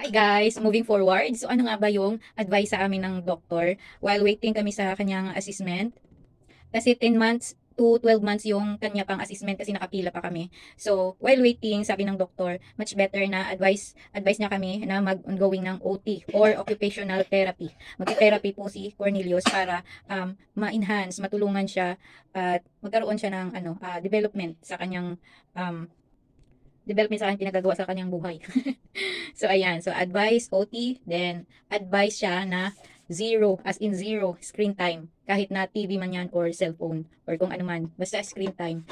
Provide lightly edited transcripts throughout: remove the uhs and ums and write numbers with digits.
Hi guys, moving forward. So ano nga ba yung advice sa amin ng doktor while waiting kami sa kanyang assessment? Kasi 10 months to 12 months yung kanya pang assessment kasi nakapila pa kami. So while waiting, sabi ng doktor, much better na advice niya kami na mag-ongoing ng OT or occupational therapy. Mag-therapy po si Cornelius para ma-enhance, matulungan siya at magkaroon siya ng development sa kanyang um, development sa kanyang pinagagawa sa kanyang buhay. So, ayan. So, advice, OT. Then, advice siya na zero, as in zero, screen time. Kahit na TV man yan or cellphone or kung ano man. Basta screen time.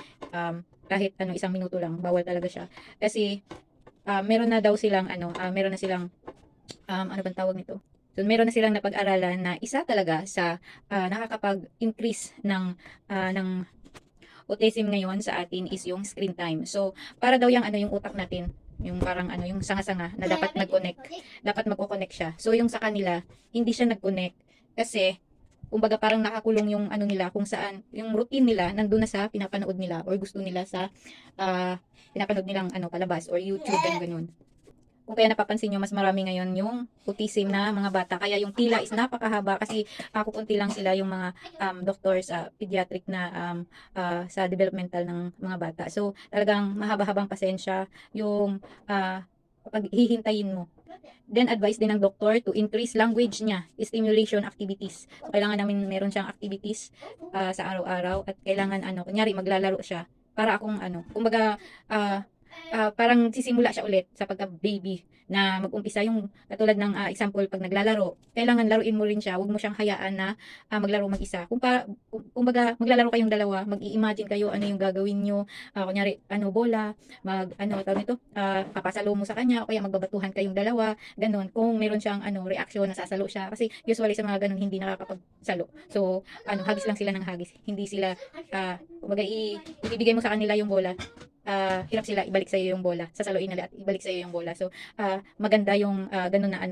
Kahit isang minuto lang, bawal talaga siya. Kasi, meron na daw silang, meron na silang, ano bang tawag nito? So, meron na silang napag-aralan na isa talaga sa nakakapag-increase ng autism ngayon sa atin is yung screen time. So, para daw yung utak natin, yung parang yung sanga-sanga na dapat nag-connect, dapat magko-connect siya. So, yung sa kanila, hindi siya nag-connect kasi kumbaga parang nakakulong yung nila kung saan yung routine nila nandun na sa pinapanood nila or gusto nila sa pinapanood nilang palabas or YouTube and ganun. Kung kaya napapansin nyo, mas marami ngayon yung autism na mga bata. Kaya yung pila is napakahaba kasi kukunti lang sila yung mga doctor sa pediatric na sa developmental ng mga bata. So, talagang mahaba-habang pasensya yung kapag hihintayin mo. Then, advice din ng doktor to increase language niya, stimulation activities. So, kailangan namin meron siyang activities sa araw-araw at kailangan kunyari maglalaro siya para akong kumbaga parang sisimula siya ulit sa pagka-baby na mag-umpisa yung katulad ng example pag naglalaro, kailangan laruin mo rin siya, huwag mo siyang hayaan na maglaro mag-isa. Kumbaga maglalaro kayong dalawa, mag-i-imagine kayo ano yung gagawin nyo, kunyari bola, tawag nito, papasalo mo sa kanya o kaya magbabatuhan kayong dalawa, ganun. Kung meron siyang reaction na sasalo siya kasi usually sa mga ganun hindi nakakapagsalo. So, hagis lang sila ng hagis. Hindi sila kumbaga ibibigay mo sa kanila yung bola, hirap sila ibalik sa iyo yung bola. Sasaluin nila at ibalik sa iyo yung bola. So, maganda yung ganun na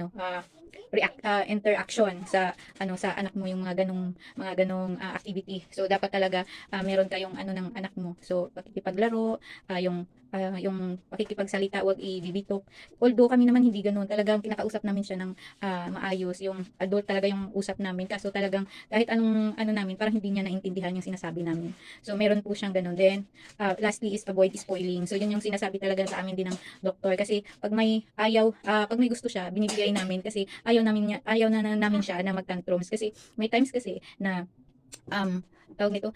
interaction sa anak mo yung mga ganong activity. So, dapat talaga meron kayong ng anak mo. So, pakikipaglaro, yung pakikipagsalita, wag ibibitok. Although kami naman hindi ganoon, talagang kinakausap namin siya ng maayos. Yung adult talaga yung usap namin. Kaso talagang kahit anong namin, parang hindi niya naintindihan yung sinasabi namin. So, meron po siyang ganun. Then, lastly is avoid spoiling. So, yun yung sinasabi talaga sa amin din ng doktor. Kasi, pag may gusto siya, binibigay namin kasi ayaw na namin siya na mag-tantrums. Kasi, may times kasi na, tawag nito,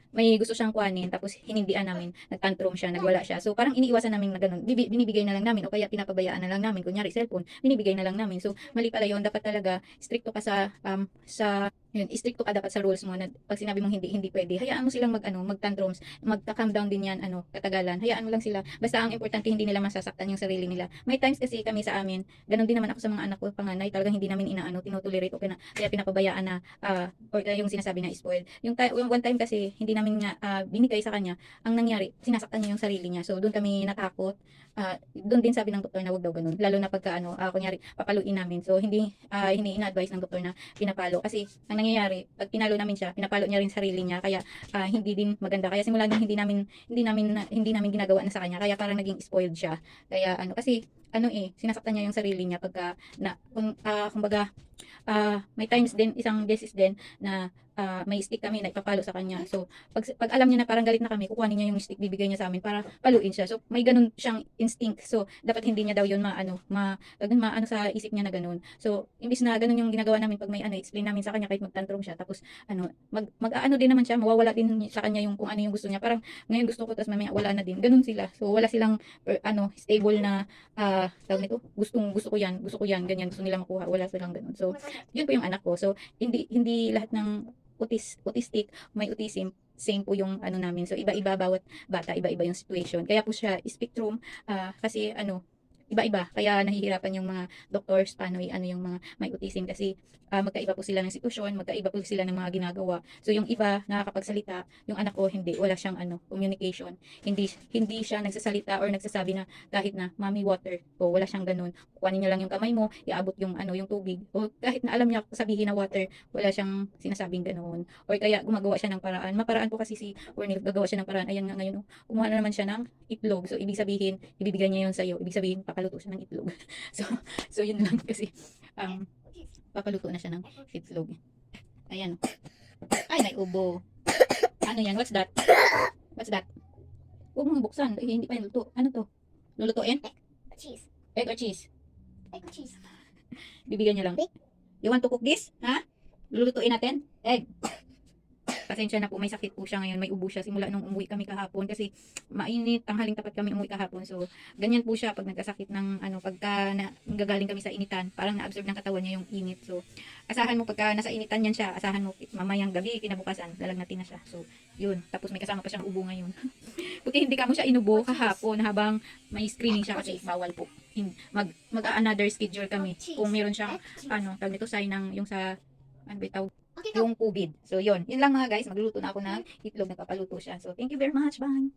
may gusto siyang kuhanin, tapos hinindian namin, nagtantrum siya, nagwala siya. So, parang iniiwasan namin na ganun. Binibigay na lang namin, o kaya pinapabayaan na lang namin. Kunyari, cellphone, binibigay na lang namin. So, mali pala yun. Dapat talaga, stricto ka yun, stricto ka dapat sa rules mo na pag sinabi mong hindi, hindi pwede, hayaan mo silang mag-tantrums, magka-calm down din yan, katagalan. Hayaan mo lang sila. Basta ang importante, hindi nila masasaktan yung sarili nila. May times kasi kami sa amin, ganun din naman ako sa mga anak ko, panganay, talagang hindi namin tinutolerate o kaya pinapabayaan na, or kaya yung sinasabi na spoiled. Yung one time kasi, hindi namin nga binigay sa kanya, ang nangyari, sinasaktan niya yung sarili niya. So, doon kami natakot. Doon din sabi ng doktor na wag daw ganun. Lalo na pagka kunyari, papaluin namin. So, hindi ina-advise ng doktor na pinapalo. Kasi, ang nangyayari, pag pinalo namin siya, pinapalo niya rin sarili niya. Kaya, hindi din maganda. Kaya simula nung hindi namin ginagawa na sa kanya. Kaya parang naging spoiled siya. Kaya, kasi, sinasaktan niya yung sarili niya pagka, kumbaga, may times din, isang beses din, na may stick kami na ipapalo sa kanya. So, pag alam niya na parang galit na kami, kukuhanin niya yung stick, bibigay niya sa amin para paluin siya. So, may ganun siyang instinct. So, dapat hindi niya daw yun maano sa isip niya na ganun. So, imbis na ganun yung ginagawa namin pag may explain namin sa kanya kahit mag-tantrum siya. Tapos, mag-aano din naman siya, mawawala din sa kanya yung kung ano yung gusto niya. Parang, ngayon gusto ko, tapos mamaya wala na din. Ganun sila. So, wala silang, stable na, tawag nito, gusto ko yan, ganyan, gusto nila makuha. Wala silang ganun. So, yun po yung anak ko. So, hindi lahat ng autistic, may autism, same po yung namin. So, iba-iba bawat bata, iba-iba yung situation. Kaya po siya spectrum, kasi iba-iba. Kaya nahihirapan yung mga doctors, paano yung mga may autism kasi magkaiba po sila ng sitwasyon, magkaiba po sila ng mga ginagawa. So, yung iba nakakapagsalita, yung anak ko hindi, wala siyang communication. Hindi siya nagsasalita or nagsasabi na kahit na mommy water, o wala siyang ganun. Kuhanin niya lang yung kamay mo, iaabot yung tubig. O kahit na alam niya sabihin na water, wala siyang sinasabing ganoon. Or kaya gumagawa siya ng paraan. Maparaan po kasi si Cornel, gagawa siya ng paraan. Ayan nga ngayon, kumuha na naman siya ng itlog. So, ibig sabihin, ibibigay niya yun sa'yo. Ibig sabihin, papaluto siya ng itlog. So, So, yun lang kasi, papaluto na siya ng itlog. Ayan. Ay, may ubo. Ano yan? What's that? What's that? Huwag mong buksan. Eh, hindi pa yan luto. Ano to? Lulutuin? Cheese. Egg or cheese? Egg or cheese? Bibigyan niyo lang. You want to cook this? Ha? Lulutuin natin? Egg. Pasensya na po, may sakit po siya ngayon, may ubo siya simula nung umuwi kami kahapon kasi mainit, tanghaling tapat kami umuwi kahapon. So, ganyan po siya pag nagkasakit ng pagka gagaling kami sa initan, parang na-absorb ng katawan niya yung init. So, asahan mo pagka nasa initan yan siya, asahan mo mamayang gabi, kinabukasan, lalagnatin na siya. So, yun. Tapos may kasama pa siyang ubo ngayon. Buti hindi ka mo siya inubo kahapon habang may screening siya kasi bawal po. Mag-another schedule kami. Kung meron siyang, tawag nito, sign ng yung sa, ano ba tawag? Okay, go. Yung COVID. So, yun. Yun lang mga guys. Magluluto na ako ng itlog. Nagpapaluto siya. So, thank you very much. Bye!